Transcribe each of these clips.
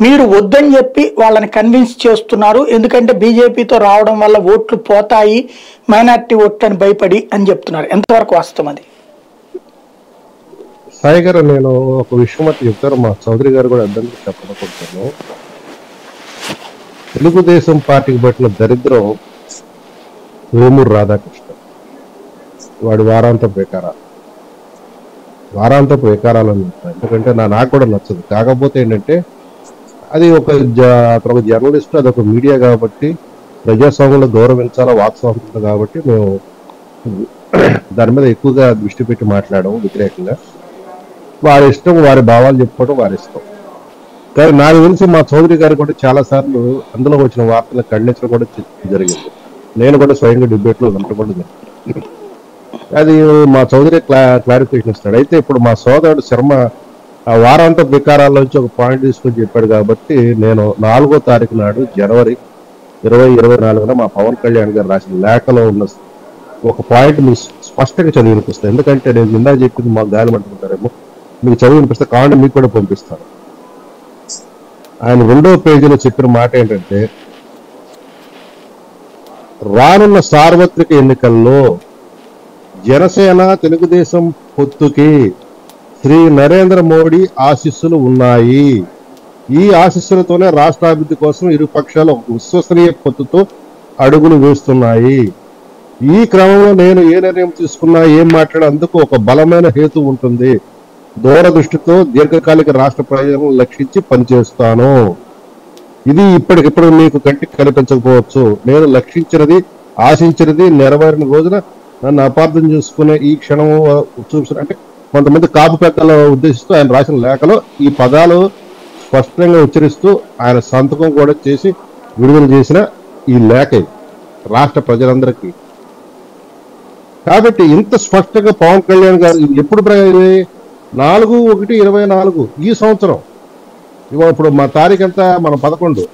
మీరు వద్దని చెప్పి వాళ్ళని కన్విన్స్ చేస్తున్నారు, ఎందుకంటే బీజేపీతో రావడం వల్ల ఓట్లు పోతాయి, మైనారిటీ ఓట్లు అని భయపడి అని చెప్తున్నారు. ఎంతవరకు వాస్తవం అది? సాయి గారు, నేను ఒక విషయం అయితే చెప్తాను, మా చౌదరి గారు కూడా అర్థం చెప్పనుకుంటాను. తెలుగుదేశం పార్టీకి పట్టిన దరిద్రం వేమూరు రాధాకృష్ణ. వాడి వారాంతపు వికారాలని చెప్తాను. ఎందుకంటే నాకు కూడా నచ్చదు. కాకపోతే ఏంటంటే అది అతను ఒక జర్నలిస్ట్, అదొక మీడియా కాబట్టి ప్రజాస్వామ్యంలో గౌరవించాలా, వాక్ స్వాతంత్రం కాబట్టి మేము దాని మీద ఎక్కువగా దృష్టి పెట్టి మాట్లాడము వ్యతిరేకంగా. వారి ఇష్టం, వారి భావాలు చెప్పుకోవడం వారి ఇష్టం. కానీ నాకు తెలిసి మా చౌదరి గారు కూడా చాలా సార్లు అందులో వచ్చిన వార్తలను ఖండించడం కూడా జరిగింది. నేను కూడా స్వయంగా డిబేట్లో వినడం కూడా జరిగింది. అది మా చౌదరి క్లారిఫికేషన్ ఇస్తాడు. అయితే ఇప్పుడు మా సోదరుడు శర్మ ఆ వారాంత వికారాల్లోంచి ఒక పాయింట్ తీసుకొని చెప్పాడు కాబట్టి నేను 4వ తారీఖు నాడు జనవరి 2024 మా పవన్ కళ్యాణ్ గారు రాసిన లేఖలో ఉన్న ఒక పాయింట్ మీకు స్పష్టంగా చదివి వినిపిస్తాను. ఎందుకంటే నేను ఇందాక చెప్పింది మాకు గాలి పట్టుకుంటారేమో, మీకు చదివి వినిపిస్తే కావాలంటే మీకు కూడా పంపిస్తాను. ఆయన 2వ పేజీలో చెప్పిన మాట ఏంటంటే, రానున్న సార్వత్రిక ఎన్నికల్లో జనసేన తెలుగుదేశం పొత్తుకి శ్రీ నరేంద్ర మోడీ ఆశీస్సులు ఉన్నాయి. ఈ ఆశీస్సులతోనే రాష్ట్రాభివృద్ధి కోసం ఇరు పక్షాలు ఒక విశ్వసనీయ పొత్తుతో అడుగులు వేస్తున్నాయి. ఈ క్రమంలో నేను ఏ నిర్ణయం తీసుకున్నా, ఏం మాట్లాడేందుకు ఒక బలమైన హేతు ఉంటుంది. దూరదృష్టితో దీర్ఘకాలిక రాష్ట్ర ప్రయోజనం లక్షించి పనిచేస్తాను. ఇది ఇప్పటికిప్పుడు మీకు కంటికి కనిపించకపోవచ్చు. నేను లక్షించినది, ఆశించినది నెరవేరిన రోజున నన్ను అపార్థం చేసుకునే ఈ క్షణం చూస్తున్నా. అంటే కొంతమంది కాపు పెద్దల ఉద్దేశిస్తూ ఆయన రాసిన లేఖలో ఈ పదాలు స్పష్టంగా ఉచ్చరిస్తూ ఆయన సంతకం కూడా చేసి విడుదల చేసిన ఈ లేఖ రాష్ట్ర ప్రజలందరికీ. కాబట్టి ఇంత స్పష్టంగా పవన్ కళ్యాణ్ గారు ఎప్పుడు 4/1/24 ఈ సంవత్సరం, ఇప్పుడు మా తారీఖు ఎంత, మన 11,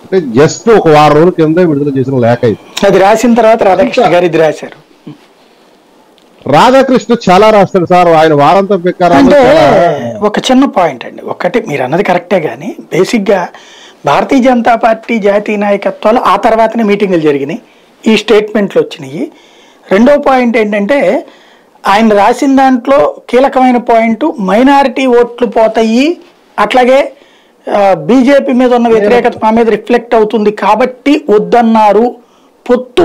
అంటే జస్ట్ ఒక వారం రోజుల కింద విడుదల చేసిన లేఖ ఇది. అది రాసిన తర్వాత రాధాకృష్ణ గారు ఇది రాశారు. రాధాకృష్ణ చాలా రాస్తాడు సార్. ఆయన వారాంతం అంటే ఒక చిన్న పాయింట్ అండి. ఒకటి మీరు అన్నది కరెక్టే, కానీ బేసిక్గా భారతీయ జనతా పార్టీ జాతీయ నాయకత్వాలు ఆ తర్వాతనే మీటింగులు జరిగినాయి, ఈ స్టేట్మెంట్లు వచ్చినాయి. 2వ పాయింట్ ఏంటంటే, ఆయన రాసిన దాంట్లో కీలకమైన పాయింట్ మైనారిటీ ఓట్లు పోతాయి, అట్లాగే బీజేపీ మీద ఉన్న వ్యతిరేకత మా మీద రిఫ్లెక్ట్ అవుతుంది కాబట్టి వద్దన్నారు. పొత్తు